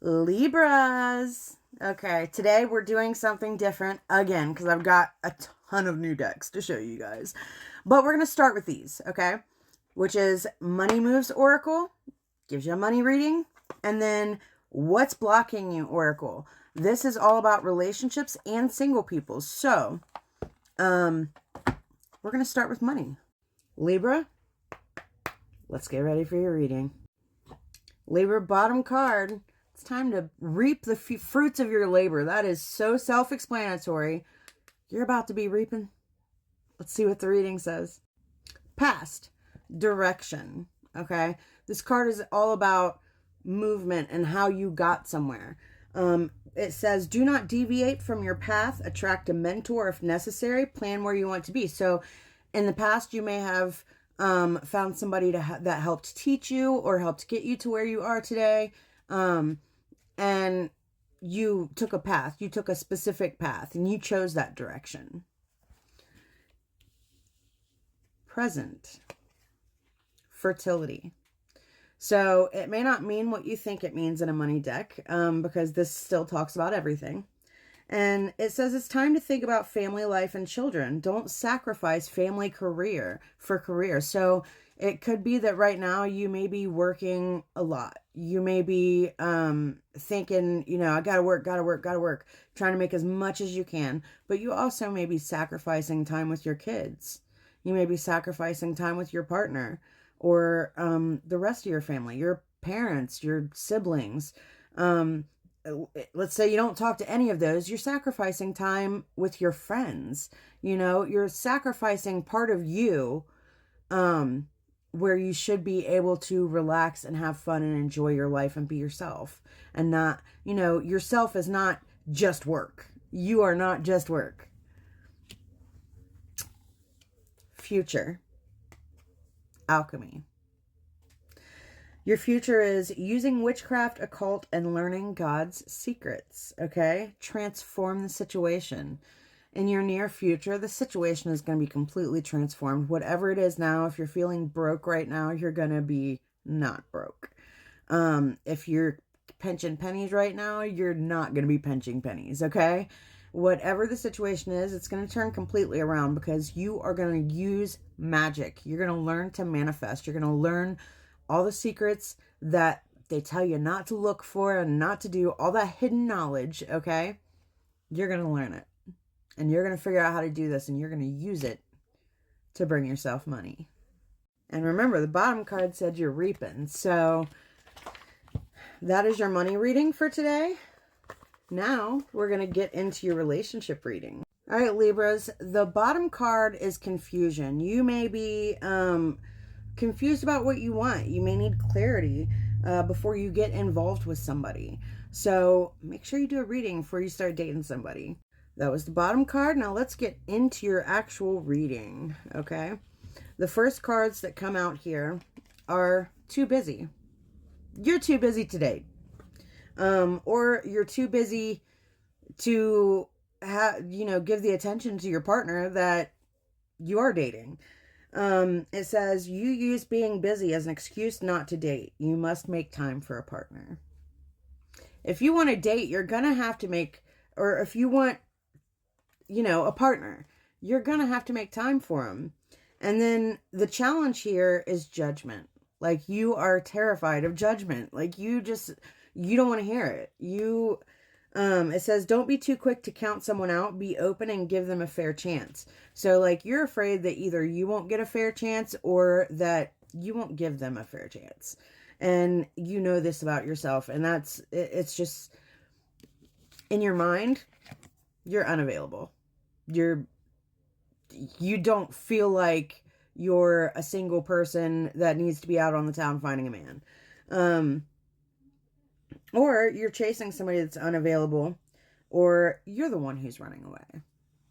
Libras. Okay, today we're doing something different again because I've got a ton of new decks to show you guys. But we're going to start with these, okay? Which is Money Moves Oracle, gives you a money reading. And then What's Blocking You Oracle. This is all about relationships and single people. So, we're going to start with money. Libra, let's get ready for your reading. Libra, bottom card. It's time to reap the fruits of your labor. That is so self-explanatory. You're about to be reaping. Let's see what the reading says. Past, direction. Okay. This card is all about movement and how you got somewhere. It says, do not deviate from your path. Attract a mentor if necessary. Plan where you want to be. So in the past, you may have found somebody that helped teach you or helped get you to where you are today. And you took a path. You took a specific path and you chose that direction. Present, fertility. So it may not mean what you think it means in a money deck, because this still talks about everything. And it says it's time to think about family life and children. Don't sacrifice family career for career. So it could be that right now you may be working a lot. You may be thinking, you know, I gotta work, trying to make as much as you can. But you also may be sacrificing time with your kids. You may be sacrificing time with your partner or the rest of your family, your parents, your siblings. Let's say you don't talk to any of those. You're sacrificing time with your friends. You know, you're sacrificing part of you where you should be able to relax and have fun and enjoy your life and be yourself. And not, you know, yourself is not just work. You are not just work. Future. Alchemy. Your future is using witchcraft, occult, and learning God's secrets, okay? Transform the situation. In your near future, the situation is going to be completely transformed. Whatever it is now, if you're feeling broke right now, you're going to be not broke. If you're pinching pennies right now, you're not going to be pinching pennies, okay? Whatever the situation is, it's going to turn completely around because you are going to use magic. You're going to learn to manifest. You're going to learn all the secrets that they tell you not to look for and not to do, all that hidden knowledge, okay? You're going to learn it. And you're going to figure out how to do this, and you're going to use it to bring yourself money. And remember, the bottom card said you're reaping. So that is your money reading for today. Now we're going to get into your relationship reading. All right, Libras, the bottom card is confusion. You may be confused about what you want. You may need clarity before you get involved with somebody. So make sure you do a reading before you start dating somebody. That was the bottom card. Now let's get into your actual reading, okay? The first cards that come out here are too busy. You're too busy to date. Or you're too busy to give the attention to your partner that you are dating. It says you use being busy as an excuse not to date. You must make time for a partner. If you want to date, you're going to have to or if you want, a partner, you're going to have to make time for them. And then the challenge here is judgment. Like, you are terrified of judgment. Like, you don't want to hear it. It says, don't be too quick to count someone out. Be open and give them a fair chance. So, like, you're afraid that either you won't get a fair chance or that you won't give them a fair chance. And you know this about yourself. And it's just, in your mind, you're unavailable. You don't feel like you're a single person that needs to be out on the town finding a man. Or you're chasing somebody that's unavailable, or you're the one who's running away.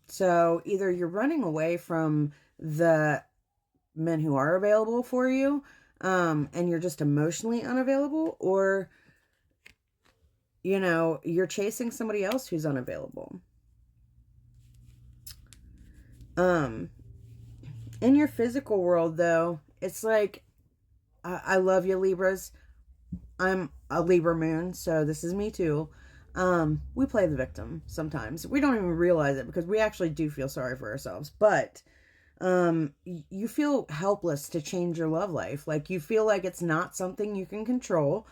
So either you're running away from the men who are available for you, and you're just emotionally unavailable, or, you're chasing somebody else who's unavailable. In your physical world, though, it's like, I love you, Libras. I'm a Libra moon, so this is me too. We play the victim sometimes. We don't even realize it because we actually do feel sorry for ourselves. But you feel helpless to change your love life. Like you feel like it's not something you can control.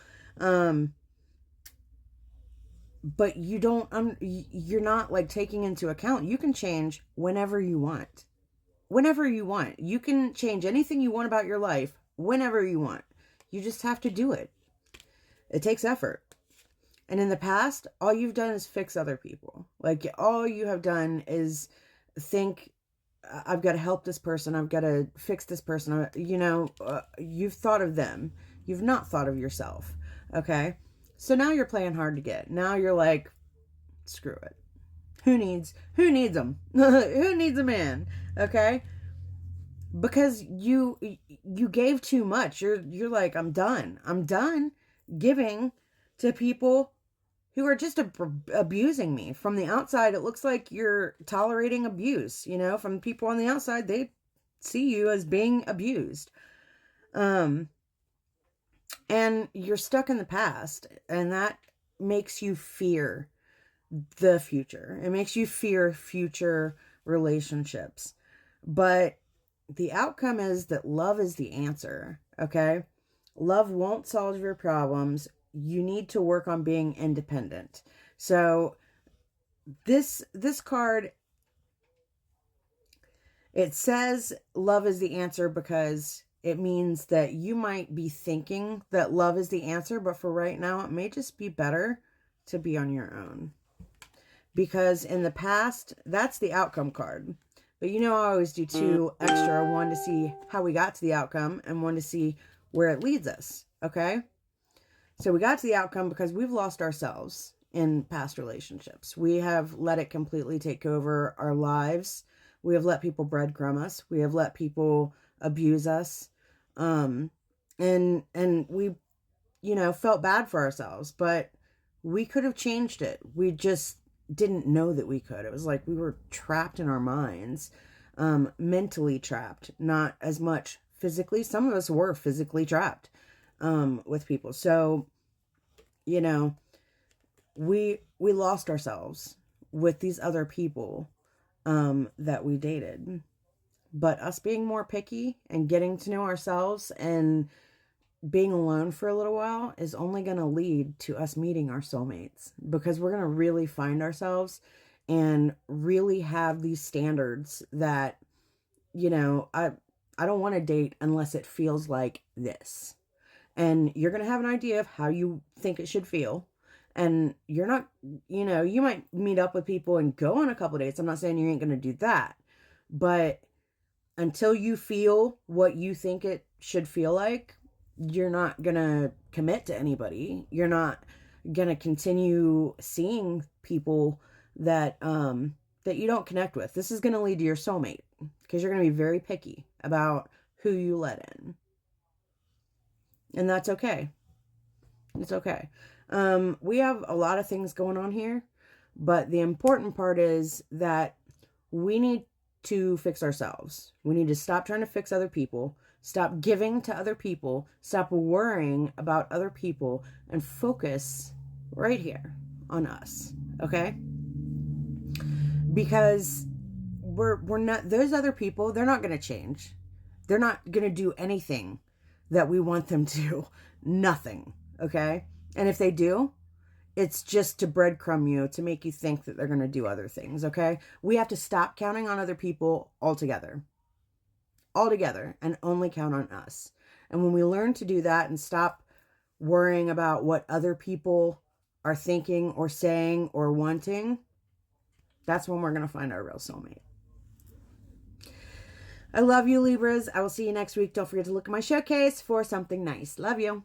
But you don't, you're not like taking into account, you can change whenever you want. Whenever you want. You can change anything you want about your life whenever you want. You just have to do it. It takes effort. And in the past, all you've done is fix other people. Like all you have done is think, I've got to help this person. I've got to fix this person. You've thought of them. You've not thought of yourself. Okay. So now you're playing hard to get. Now you're like, screw it. Who needs them? Who needs a man? Okay. Because you gave too much. You're like, I'm done giving to people who are just abusing me. From the outside, it looks like you're tolerating abuse. From people on the outside, they see you as being abused. And you're stuck in the past, and that makes you fear the future. It makes you fear future relationships. But the outcome is that love is the answer, okay? Love won't solve your problems. You need to work on being independent. So this card, it says love is the answer because it means that you might be thinking that love is the answer, but for right now, it may just be better to be on your own. Because in the past, that's the outcome card. But I always do 2 extra. One to see how we got to the outcome and one to see where it leads us. Okay? So we got to the outcome because we've lost ourselves in past relationships. We have let it completely take over our lives. We have let people breadcrumb us. We have let people abuse us. And we, felt bad for ourselves, but we could have changed it. We just didn't know that we could. It was like we were trapped in our minds, mentally trapped, not as much physically. Some of us were physically trapped, with people. So, we lost ourselves with these other people, that we dated. But us being more picky and getting to know ourselves and being alone for a little while is only going to lead to us meeting our soulmates, because we're going to really find ourselves and really have these standards that, I don't want to date unless it feels like this. And you're going to have an idea of how you think it should feel. And you're not, you might meet up with people and go on a couple dates. I'm not saying you ain't going to do that, but until you feel what you think it should feel like, you're not going to commit to anybody. You're not going to continue seeing people that you don't connect with. This is going to lead to your soulmate, because you're going to be very picky about who you let in. And that's okay. It's okay. We have a lot of things going on here, but the important part is that we need to fix ourselves. We need to stop trying to fix other people, stop giving to other people, stop worrying about other people, and focus right here on us. Okay? Because we're not, those other people, they're not going to change. They're not going to do anything that we want them to. Nothing. Okay? And if they do, it's just to breadcrumb you, to make you think that they're going to do other things. Okay? We have to stop counting on other people altogether, and only count on us. And when we learn to do that and stop worrying about what other people are thinking or saying or wanting, that's when we're going to find our real soulmate. I love you, Libras. I will see you next week. Don't forget to look at my showcase for something nice. Love you.